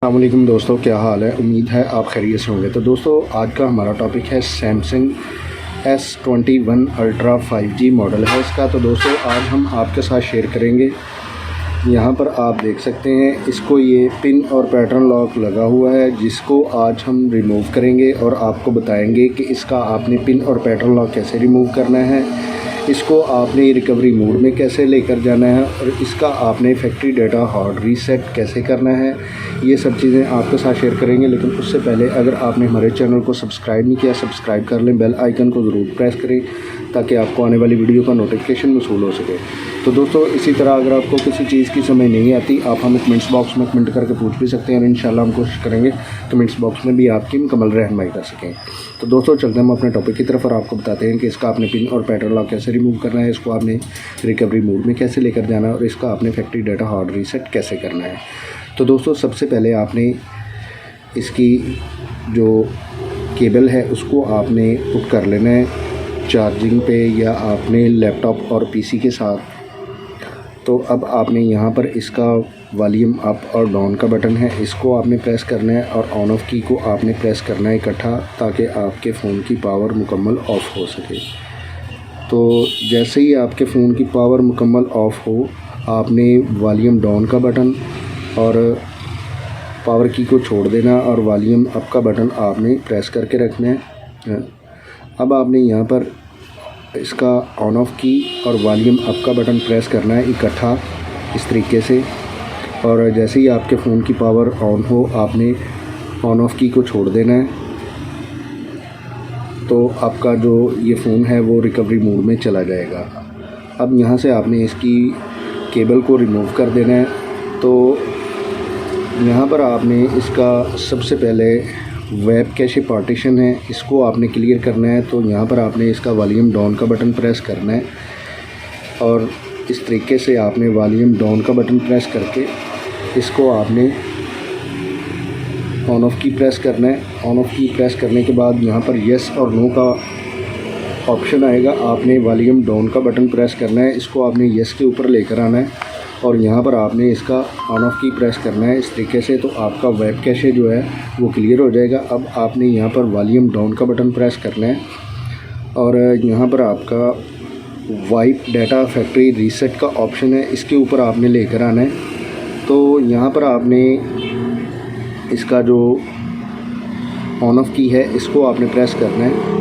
अस्सलामुअलैकुम दोस्तों, क्या हाल है। उम्मीद है आप खैरियत से होंगे। तो दोस्तों आज का हमारा टॉपिक है Samsung S21 ultra 5G model है इसका। तो दोस्तों आज हम आपके साथ शेयर करेंगे। यहाँ पर आप देख सकते हैं इसको ये पिन और पैटर्न लॉक लगा हुआ है, जिसको आज हम रिमूव करेंगे और आपको बताएंगे कि इसका आपने पिन और पैटर्न लॉक कैसे रिमूव करना है, इसको आपने रिकवरी मोड में कैसे लेकर जाना है और इसका आपने फैक्ट्री डाटा हार्ड रीसेट कैसे करना है। ये सब चीज़ें आपके साथ शेयर करेंगे। लेकिन उससे पहले अगर आपने हमारे चैनल को सब्सक्राइब नहीं किया, सब्सक्राइब कर लें, बेल आइकन को ज़रूर प्रेस करें ताकि आपको आने वाली वीडियो का नोटिफिकेशन वसूल हो सके। तो दोस्तों इसी तरह अगर आपको किसी चीज़ की समझ नहीं आती, आप हमें कमेंट्स बॉक्स में कमेंट करके पूछ भी सकते हैं और इंशाल्लाह हम कोशिश करेंगे कमेंट्स बॉक्स में भी आपकी मुकम्मल रहनुमाई कर सकें। तो दोस्तों चलते हैं हम अपने टॉपिक की तरफ और आपको बताते हैं कि इसका आपने पिन और पैटर्न लॉक कैसे रिमूव करना है, इसको आपने रिकवरी मोड में कैसे लेकर जाना है और इसका आपने फैक्ट्री डाटा हार्ड रीसेट कैसे करना है। तो दोस्तों सबसे पहले आपने इसकी जो केबल है उसको आपने पुट कर लेना है चार्जिंग पे या आपने लैपटॉप और पीसी के साथ। तो अब आपने यहाँ पर इसका वॉल्यूम अप और डाउन का बटन है, इसको आपने प्रेस करना है और ऑन ऑफ की को आपने प्रेस करना है इकट्ठा, ताकि आपके फ़ोन की पावर मुकम्मल ऑफ़ हो सके। तो जैसे ही आपके फ़ोन की पावर मुकम्मल ऑफ़ हो, आपने वॉल्यूम डाउन का बटन और पावर की को छोड़ देना और वॉल्यूम अप का बटन आपने प्रेस करके रखना है। अब आपने यहाँ पर इसका ऑन ऑफ की और वॉल्यूम अप का बटन प्रेस करना है इकट्ठा इस तरीके से। और जैसे ही आपके फ़ोन की पावर ऑन हो, आपने ऑन ऑफ की को छोड़ देना है। तो आपका जो ये फ़ोन है वो रिकवरी मोड में चला जाएगा। अब यहाँ से आपने इसकी केबल को रिमूव कर देना है। तो यहाँ पर आपने इसका सबसे पहले वेब कैशे पार्टीशन है, इसको आपने क्लियर करना है। तो यहाँ पर आपने इसका वॉल्यूम डाउन का बटन प्रेस करना है और इस तरीके से आपने वॉल्यूम डाउन का बटन प्रेस करके इसको आपने ऑन ऑफ की प्रेस करना है। ऑन ऑफ की प्रेस करने के बाद यहाँ पर येस और नो का ऑप्शन आएगा, आपने वॉल्यूम डाउन का बटन प्रेस करना है, इसको आपने येस के ऊपर लेकर आना है और यहाँ पर आपने इसका ऑन ऑफ की प्रेस करना है इस तरीके से। तो आपका वेब कैशे जो है वो क्लियर हो जाएगा। अब आपने यहाँ पर वॉल्यूम डाउन का बटन प्रेस करना है और यहाँ पर आपका वाइप डाटा फैक्ट्री रीसेट का ऑप्शन है, इसके ऊपर आपने लेकर आना है। तो यहाँ पर आपने इसका जो ऑन ऑफ की है इसको आपने प्रेस करना है।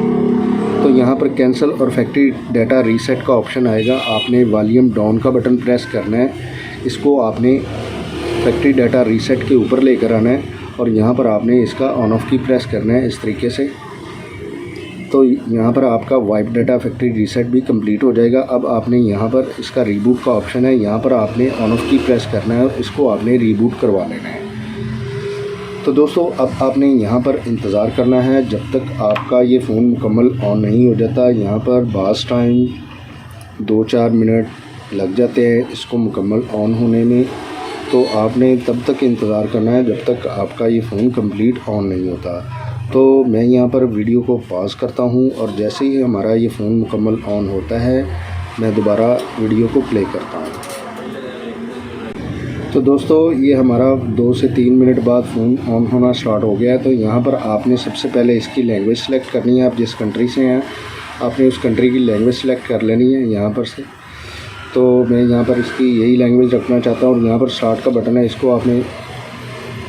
तो यहाँ पर कैंसिल और फैक्ट्री डाटा रीसेट का ऑप्शन आएगा, आपने वॉल्यूम डाउन का बटन प्रेस करना है, इसको आपने फैक्ट्री डाटा रीसेट के ऊपर लेकर आना है और यहाँ पर आपने इसका ऑन ऑफ की प्रेस करना है इस तरीके से। तो यहाँ पर आपका वाइप डाटा फैक्ट्री रीसेट भी कंप्लीट हो जाएगा। अब आपने यहाँ पर इसका रीबूट का ऑप्शन है, यहाँ पर आपने ऑन ऑफ की प्रेस करना है और इसको आपने रीबूट करवा लेना है। तो दोस्तों अब आपने यहाँ पर इंतज़ार करना है जब तक आपका ये फ़ोन मुकम्मल ऑन नहीं हो जाता। यहाँ पर बास टाइम 2-4 मिनट लग जाते हैं इसको मुकम्मल ऑन होने में। तो आपने तब तक इंतज़ार करना है जब तक आपका ये फ़ोन कंप्लीट ऑन नहीं होता। तो मैं यहाँ पर वीडियो को पॉज करता हूँ और जैसे ही हमारा ये फ़ोन मुकम्मल ऑन होता है मैं दोबारा वीडियो को प्ले करता हूँ। तो दोस्तों ये हमारा 2 से 3 मिनट बाद फ़ोन ऑन होना स्टार्ट हो गया है। तो यहाँ पर आपने सबसे पहले इसकी लैंग्वेज सेलेक्ट करनी है, आप जिस कंट्री से हैं आपने उस कंट्री की लैंग्वेज सेलेक्ट कर लेनी है यहाँ पर से। तो मैं यहाँ पर इसकी यही लैंग्वेज रखना चाहता हूँ और यहाँ पर स्टार्ट का बटन है, इसको आपने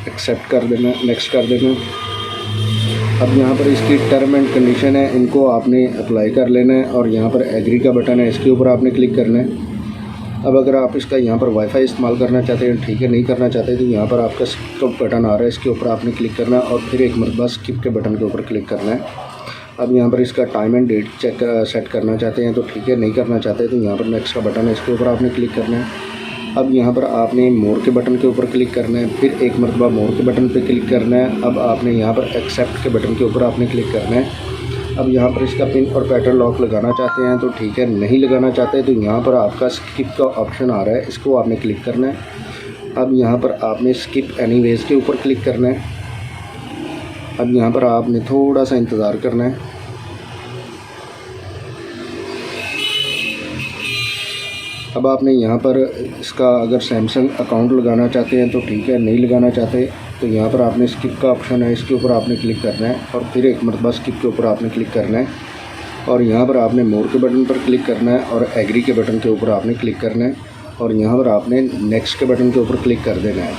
एक्सेप्ट कर देना, नेक्स्ट कर देना। अब यहाँ पर इसकी टर्म एंड कंडीशन है, इनको आपने अप्लाई कर लेना है और यहाँ पर एग्री का बटन है, इसके ऊपर आपने क्लिक करना है। अब अगर आप इसका यहाँ पर वाईफाई इस्तेमाल करना चाहते हैं ठीक है, नहीं करना चाहते तो यहाँ पर आपका स्किप का बटन आ रहा है, इसके ऊपर आपने क्लिक करना है और फिर एक मरतबा स्किप के बटन के ऊपर क्लिक करना है। अब यहाँ पर इसका time and date check set करना चाहते हैं तो ठीक है, नहीं करना चाहते तो यहाँ पर नेक्स्ट का बटन है, इसके ऊपर आपने क्लिक करना है। अब यहाँ पर आपने मोर के बटन के ऊपर क्लिक करना है, फिर एक मरतबा मोर के बटन पर क्लिक करना है। अब आपने यहाँ पर एक्सेप्ट के बटन के ऊपर आपने क्लिक करना है। अब यहाँ पर इसका पिन और पैटर्न लॉक लगाना चाहते हैं तो ठीक है, नहीं लगाना चाहते तो यहाँ पर आपका स्किप का ऑप्शन आ रहा है, इसको आपने क्लिक करना है। अब यहाँ पर आपने स्किप एनीवेज के ऊपर क्लिक करना है। अब यहाँ पर आपने थोड़ा सा इंतज़ार करना है। अब आपने यहाँ पर इसका अगर सैमसंग अकाउंट लगाना चाहते हैं तो ठीक है, नहीं लगाना चाहते तो यहाँ पर आपने स्किप का ऑप्शन है, इसके ऊपर आपने क्लिक करना है और फिर एक मरतबा स्किप के ऊपर आपने क्लिक करना है और यहाँ पर आपने मोर के बटन पर क्लिक करना है और एग्री के बटन के ऊपर आपने क्लिक करना है और यहाँ पर आपने नेक्स्ट के बटन के ऊपर क्लिक कर देना है।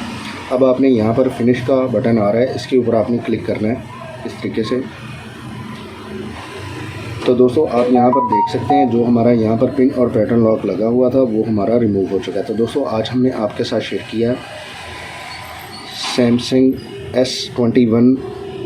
अब आपने यहाँ पर फिनिश का बटन आ रहा है, इसके ऊपर आपने क्लिक करना है इस तरीके से। तो दोस्तों आप यहाँ पर देख सकते हैं जो हमारा यहाँ पर पिन और पैटर्न लॉक लगा हुआ था वो हमारा रिमूव हो चुका है। तो दोस्तों आज हमने आपके साथ शेयर किया सैमसंग S21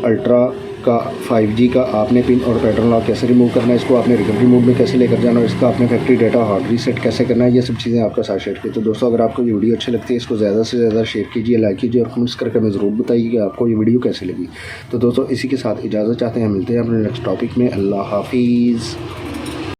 अल्ट्रा का 5G का आपने पिन और पैटर्न लॉक कैसे रिमूव करना है, इसको आपने रिकवरी मोड में कैसे लेकर जाना है, इसका आपने फैक्ट्री डेटा हार्ड रीसेट कैसे करना है, ये सब चीज़ें आपका साथ शेयर की। तो दोस्तों अगर आपको ये वीडियो अच्छी लगती है इसको ज़्यादा से ज़्यादा शेयर कीजिए, लाइक कीजिए और कमेंट्स करके हमें ज़रूर बताइए कि आपको ये वीडियो कैसी लगी। तो दोस्तों इसी के साथ इजाज़त चाहते हैं, मिलते हैं अपने नेक्स्ट टॉपिक में। अल्लाह हाफिज़।